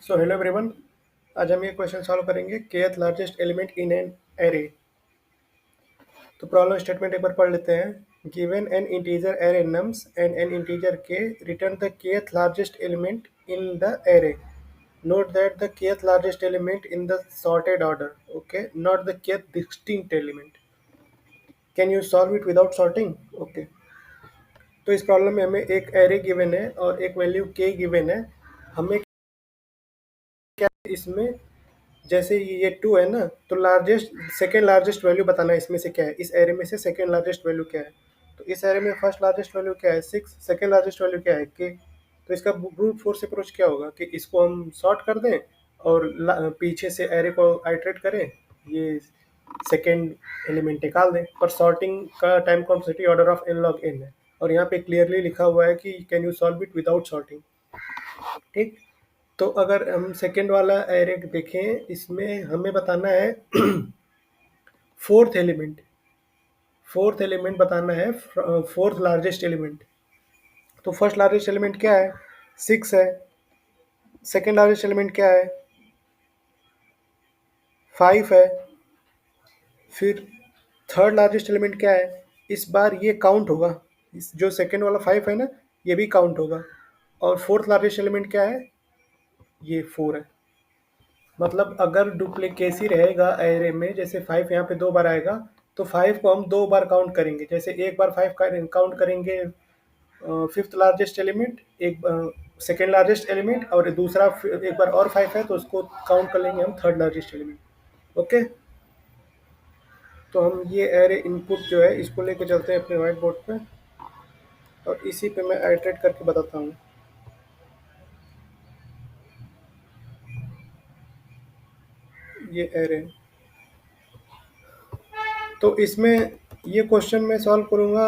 So hello everyone. आज हम ये क्वेश्चन सॉल्व करेंगे kth largest element in an array. तो प्रॉब्लम स्टेटमेंट एक बार पढ़ लेते हैं। Given an integer array nums and an integer K, return the kth largest element in the array. Note that the kth largest element in the sorted order, okay, not the kth distinct element. Can you solve it without sorting? Okay. तो इस problem में हमें एक array given है और एक value k given है। हमें क्या इसमें, जैसे ये टू है ना, तो लार्जेस्ट सेकेंड लार्जेस्ट वैल्यू बताना है इसमें से क्या है, इस एरे में से सेकेंड लार्जेस्ट वैल्यू क्या है। तो इस एरे में फर्स्ट लार्जेस्ट वैल्यू क्या है, 6। सेकेंड लार्जेस्ट वैल्यू क्या है, के। तो इसका ब्रूट फोर्स अप्रोच क्या होगा कि इसको हम सॉर्ट कर दें और पीछे से एरे को आइटरेट करें, ये सेकेंड एलिमेंट निकाल दें। पर सॉर्टिंग का time complexity order of N log N है, और यहाँ पे क्लियरली लिखा हुआ है कि can you solve it without sorting. ठीक। तो अगर हम सेकेंड वाला एरे देखें, इसमें हमें बताना है फोर्थ एलिमेंट। फोर्थ एलिमेंट बताना है, फोर्थ लार्जेस्ट एलिमेंट। तो फर्स्ट लार्जेस्ट एलिमेंट क्या है, 6 है। सेकेंड लार्जेस्ट एलिमेंट क्या है, 5 है। फिर थर्ड लार्जेस्ट एलिमेंट क्या है, इस बार ये काउंट होगा, इस जो सेकेंड वाला 5 है ना, ये भी काउंट होगा। और फोर्थ लार्जेस्ट एलिमेंट क्या है, ये 4 है। मतलब अगर डुप्लीकेसी रहेगा एरे में, जैसे 5 यहाँ पे 2 बार आएगा, तो 5 को हम 2 बार काउंट करेंगे। जैसे एक बार 5 का काउंट करेंगे फिफ्थ लार्जेस्ट एलिमेंट, एक सेकेंड लार्जेस्ट एलिमेंट, और दूसरा एक बार और 5 है तो उसको काउंट कर लेंगे हम थर्ड लार्जेस्ट एलिमेंट। ओके। तो हम ये एरे इनपुट जो है इसको लेके चलते हैं अपने व्हाइट बोर्ड पे, और इसी पे मैं आइटरेट करके बताता हूँ। ये एरे, तो इसमें ये क्वेश्चन मैं सॉल्व करूँगा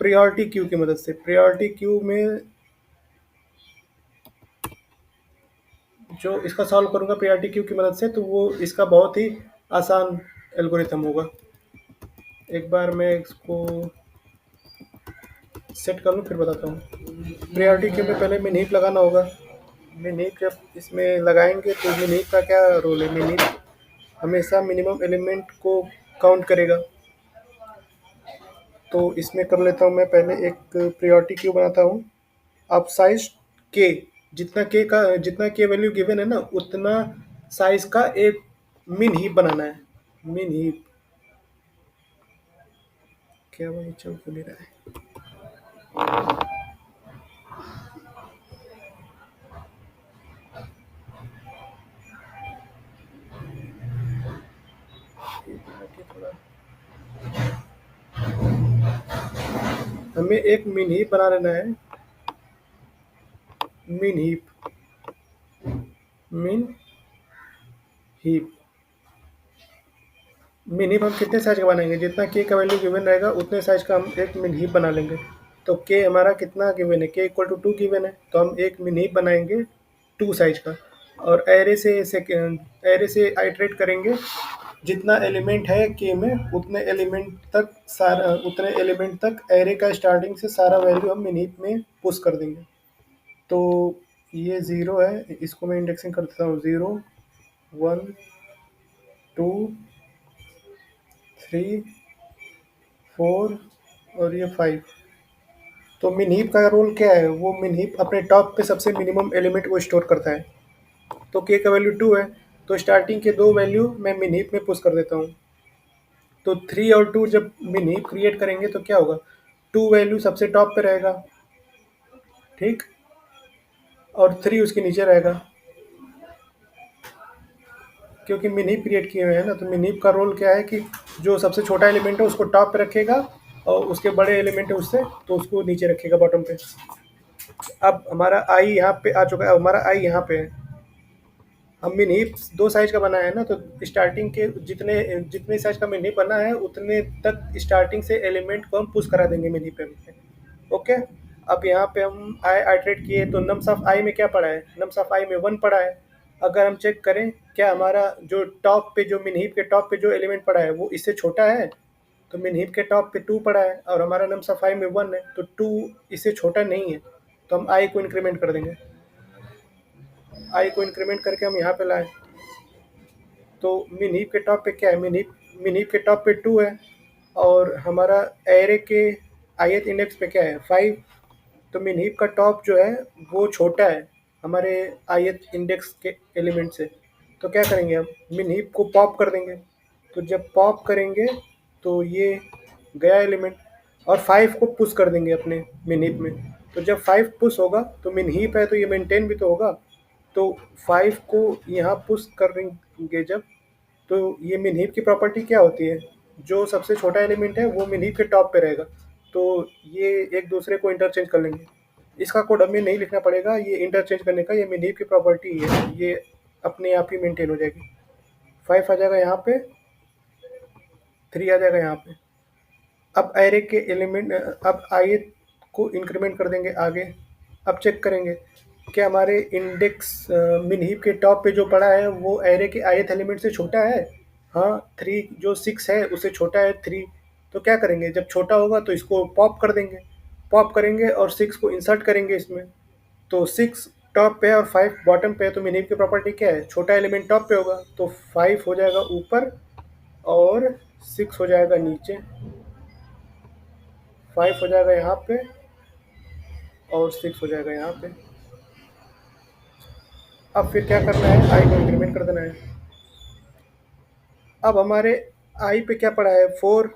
प्रायोरिटी क्यू की मदद से। प्रायोरिटी क्यू में जो इसका सॉल्व करूँगा प्रायोरिटी क्यू की मदद से, तो वो इसका बहुत ही आसान एल्गोरिथम होगा। एक बार मैं इसको सेट कर लूँ फिर बताता हूँ। प्रायोरिटी क्यू में पहले मिनहीप लगाना होगा। मिनहीप जब इसमें लगाएंगे तो मिनहीप का क्या रोल है, मिनहीप हमेशा मिनिमम एलिमेंट को काउंट करेगा। तो इसमें कर लेता हूँ मैं पहले एक प्रायोरिटी क्यू बनाता हूँ। अब साइज के, जितना के वैल्यू गिवन है ना, उतना साइज का एक मिन हीप बनाना है। मिन हीप क्या, वही चल क्यों नहीं रहा है। थोड़ा हमें एक मिन हीप बना लेना है। मिन हीप, मिन हीप, मिन हीप हम कितने साइज का बनाएंगे, जितना के का वैल्यू गिवन रहेगा उतने साइज का हम एक मिन हीप बना लेंगे। तो के हमारा कितना गिवन है, के इक्वल टू 2 गिवन है, तो हम एक मिन हीप बनाएंगे 2 साइज का। और एरे से आइटरेट करेंगे, जितना एलिमेंट है के में उतने एलिमेंट तक, सारा उतने एलिमेंट तक एरे का स्टार्टिंग से सारा वैल्यू हम मिनहीप में पुश कर देंगे। तो ये 0 है, इसको मैं इंडेक्सिंग कर देता हूँ। 0 1 2 3 4 और ये 5। तो मिनहीप का रोल क्या है, वो मिनहीप अपने टॉप पे सबसे मिनिमम एलिमेंट को स्टोर करता है। तो के का वैल्यू 2 है, तो स्टार्टिंग के 2 वैल्यू मैं मिनहीप में पुश कर देता हूँ। तो 3 और 2 जब मिनहीप क्रिएट करेंगे तो क्या होगा, 2 वैल्यू सबसे टॉप पे रहेगा, ठीक, और 3 उसके नीचे रहेगा, क्योंकि मिनहीप क्रिएट किए हुए हैं ना। तो मिनहीप का रोल क्या है कि जो सबसे छोटा एलिमेंट है उसको टॉप पे रखेगा, और उसके बड़े एलिमेंट है उससे तो उसको नीचे रखेगा बॉटम पे। अब हमारा आई यहाँ पे आ चुका है, हमारा आई यहाँ पे है। हम मिनहीप 2 साइज का बनाया है ना, तो स्टार्टिंग के जितने जितने साइज का मिनहीप बना है उतने तक स्टार्टिंग से एलिमेंट को हम पुश करा देंगे मिनहीप पे। ओके। अब यहाँ पे हम आई आइटरेट किए, तो नम्स ऑफ आई में क्या पड़ा है, नम्स ऑफ आई में 1 पड़ा है। अगर हम चेक करें क्या हमारा जो टॉप पे, जो मिनहीप के टॉप पे जो एलिमेंट पड़ा है वो इससे छोटा है, तो मिनहीप के टॉप पे 2 पड़ा है, और हमारा नम्स ऑफ आई में 1 है, तो 2 इससे छोटा नहीं है, तो हम आई को इंक्रीमेंट कर देंगे। आई को इंक्रीमेंट करके हम यहाँ पे लाएं, तो मिन हीप के टॉप पे क्या है, मिन हीप के टॉप पे 2 है, और हमारा एरे के ith इंडेक्स पे क्या है, 5। तो मिन हीप का टॉप जो है वो छोटा है हमारे ith इंडेक्स के एलिमेंट से। तो क्या करेंगे, हम मिन हीप को पॉप कर देंगे। तो जब पॉप करेंगे तो ये गया एलिमेंट, और 5 को पुश कर देंगे अपने मिन हीप में। तो जब 5 पुश होगा तो मिन हीप है तो ये मेंटेन भी तो होगा। तो 5 को यहाँ पुश करेंगे जब, तो ये मिन हीप की प्रॉपर्टी क्या होती है, जो सबसे छोटा एलिमेंट है वो मिन हीप के टॉप पे रहेगा। तो ये एक दूसरे को इंटरचेंज कर लेंगे। इसका कोड हमें नहीं लिखना पड़ेगा, ये इंटरचेंज करने का ये मिन हीप की प्रॉपर्टी है, ये अपने आप ही मेंटेन हो जाएगी। 5 आ जाएगा यहाँ पे, 3 आ जाएगा यहाँ पे। अब एरे के एलिमेंट, अब आई को इंक्रीमेंट कर देंगे आगे। अब चेक करेंगे कि हमारे इंडेक्स मिन हीप के टॉप पे जो पड़ा है वो एरे के ith एलिमेंट से छोटा है। हाँ, 3 जो 6 है उससे छोटा है 3। तो क्या करेंगे, जब छोटा होगा तो इसको पॉप कर देंगे। पॉप करेंगे और 6 को इंसर्ट करेंगे इसमें। तो 6 टॉप पे और 5 बॉटम पे है, तो मिन हीप की प्रॉपर्टी क्या है, छोटा एलिमेंट टॉप पे होगा तो 5 हो जाएगा ऊपर और 6 हो जाएगा नीचे। 5 हो जाएगा यहाँ पे और 6 हो जाएगा यहाँ पे। अब फिर क्या करना है, आई को इंक्रीमेंट कर देना है। अब हमारे आई पे क्या पड़ा है, 4।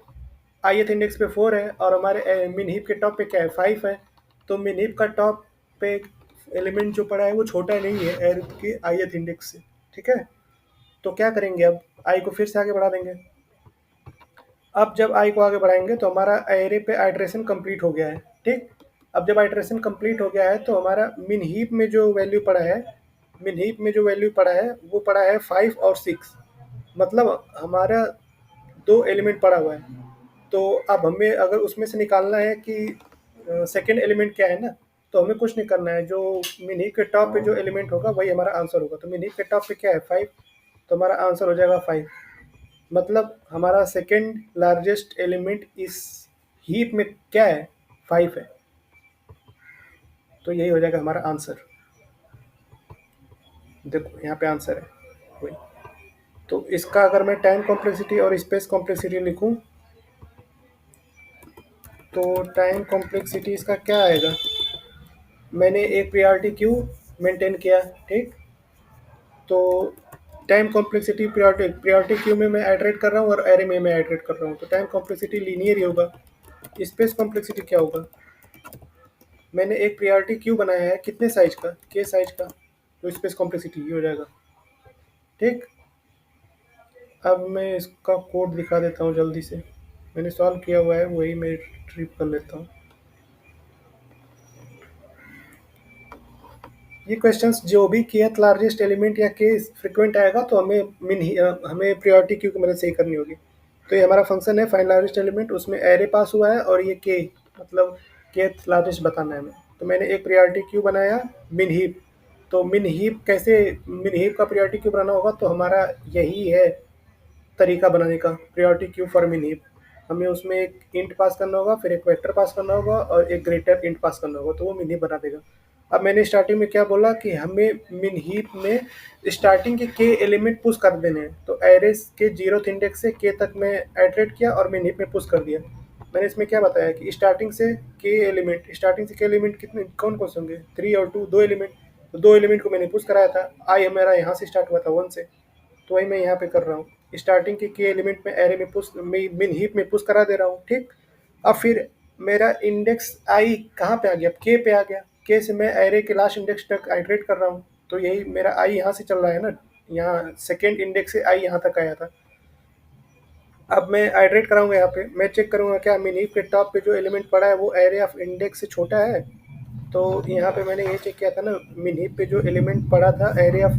ith इंडेक्स पे 4 है और हमारे मिन हीप के टॉप पे क्या है, 5 है। तो मिन हीप का टॉप पे एलिमेंट जो पड़ा है वो छोटा नहीं है एर के ith इंडेक्स से। ठीक है, तो क्या करेंगे, अब आई को फिर से आगे बढ़ा देंगे। अब जब आई को आगे बढ़ाएंगे तो हमारा एरे पे आइट्रेशन कंप्लीट हो गया है। ठीक, अब जब आइट्रेशन कंप्लीट हो गया है तो हमारा मिन हीप में जो वैल्यू पड़ा है, मिन हीप में जो वैल्यू पड़ा है वो पड़ा है 5 और 6। मतलब हमारा 2 एलिमेंट पड़ा हुआ है। तो अब हमें अगर उसमें से निकालना है कि सेकंड एलिमेंट क्या है ना, तो हमें कुछ नहीं करना है, जो मिन हीप के टॉप पे जो एलिमेंट होगा वही हमारा आंसर होगा। तो मिन हीप के टॉप पे क्या है, 5। तो हमारा आंसर हो जाएगा 5। मतलब हमारा सेकंड लार्जेस्ट एलिमेंट इस हीप में क्या है, 5 है। तो यही हो जाएगा हमारा आंसर। देखो यहाँ पे आंसर है वही। तो इसका अगर मैं टाइम कॉम्प्लेक्सिटी और स्पेस कॉम्प्लेक्सिटी लिखूं, तो टाइम कॉम्प्लेक्सिटी इसका क्या आएगा, मैंने एक प्रियोरिटी क्यू मेंटेन किया। ठीक, तो टाइम कॉम्प्लेक्सिटी प्रियोरिटी क्यू में मैं आइटरेट कर रहा हूँ और एरे में मैं आइटरेट कर रहा हूँ, तो टाइम कॉम्प्लेक्सिटी लीनियर ही होगा। स्पेस कॉम्प्लेक्सिटी क्या होगा, मैंने एक प्रियोरिटी क्यू बनाया है कितने साइज का, के साइज का, तो स्पेस कॉम्प्लेक्सिटी ये हो जाएगा। ठीक, अब मैं इसका कोड दिखा देता हूँ जल्दी से, मैंने सॉल्व किया हुआ है वही मैं रिट्रीव कर लेता हूँ। ये क्वेश्चंस जो भी kth लार्जेस्ट एलिमेंट या के फ्रीक्वेंट आएगा तो हमें प्रायोरिटी क्यू की मदद से ही करनी होगी। तो ये हमारा फंक्शन है फाइंड लार्जेस्ट एलिमेंट, उसमें एरे पास हुआ है और ये के मतलब kth लार्जेस्ट बताना है हमें। तो मैंने एक प्रायोरिटी क्यू बनाया मिन हीप। तो मिन हीप कैसे, मिन हीप का प्रायोरिटी क्यू बनाना होगा, तो हमारा यही है तरीका बनाने का, प्रायोरिटी क्यू फॉर मिन हीप। हमें उसमें एक इंट पास करना होगा, फिर एक वेक्टर पास करना होगा और एक ग्रेटर इंट पास करना होगा, तो वो मिन हीप बना देगा। अब मैंने स्टार्टिंग में क्या बोला कि हमें मिन हीप में स्टार्टिंग के एलिमेंट पुश कर देने हैं, तो एरेस के 0th इंडेक्स से के तक मैं आइटरेट किया और मिन हीप में पुश कर दिया। मैंने इसमें क्या बताया कि स्टार्टिंग से के एलिमेंट कितने कौन कौन से होंगे, 3 और 2, 2 एलिमेंट। तो 2 एलिमेंट को मैंने पुश कराया था, आई मेरा यहाँ से स्टार्ट हुआ था 1 से, तो वही मैं यहाँ पे कर रहा हूँ। स्टार्टिंग के एलिमेंट में एरे में पुश मिन हीप में पुश करा दे रहा हूँ। ठीक, अब फिर मेरा इंडेक्स आई कहाँ पे आ गया, के पे आ गया। के से मैं एरे के लास्ट इंडेक्स तक आइटरेट कर रहा हूँ, तो यही मेरा आई यहाँ से चल रहा है ना, यहाँ सेकेंड इंडेक्स से आई यहाँ तक आया था। अब मैं आइटरेट कराऊंगा, यहाँ पे मैं चेक करूंगा क्या मिन हीप के टॉप पे जो एलिमेंट पड़ा है वो एरे ऑफ इंडेक्स से छोटा है। तो यहाँ पे मैंने ये चेक किया था ना, मिन हीप पे जो एलिमेंट पड़ा था एरे ऑफ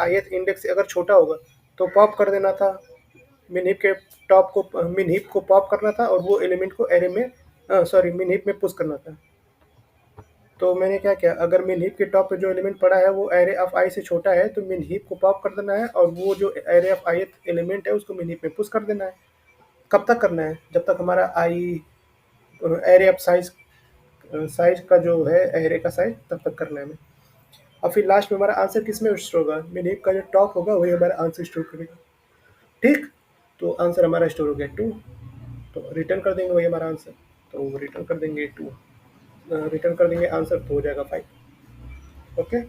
ith इंडेक्स से अगर छोटा होगा तो पॉप कर देना था। मिन हीप के टॉप को, मिन हीप को पॉप करना था और वो एलिमेंट को एरे में, सॉरी मिन हीप में पुश करना था। तो मैंने क्या किया, अगर मिन हीप के टॉप पे जो एलिमेंट पड़ा है वो एरे ऑफ आई से छोटा है तो मिन हीप को पॉप कर देना है और वो जो एरे ऑफ ith एलिमेंट है उसको मिन हीप में पुश कर देना है। कब तक करना है, जब तक हमारा आई एरे ऑफ साइज, साइज का जो है एरे का साइज तब तक करना है हमें। और फिर लास्ट में हमारा आंसर किस में स्टोर होगा, मीनिंग का जो टॉप होगा वही हमारा आंसर स्टोर करेगा। ठीक, तो आंसर हमारा स्टोर हो गया 2, तो रिटर्न कर देंगे वही हमारा आंसर, तो रिटर्न कर देंगे 2, रिटर्न कर देंगे आंसर तो हो जाएगा 5। ओके।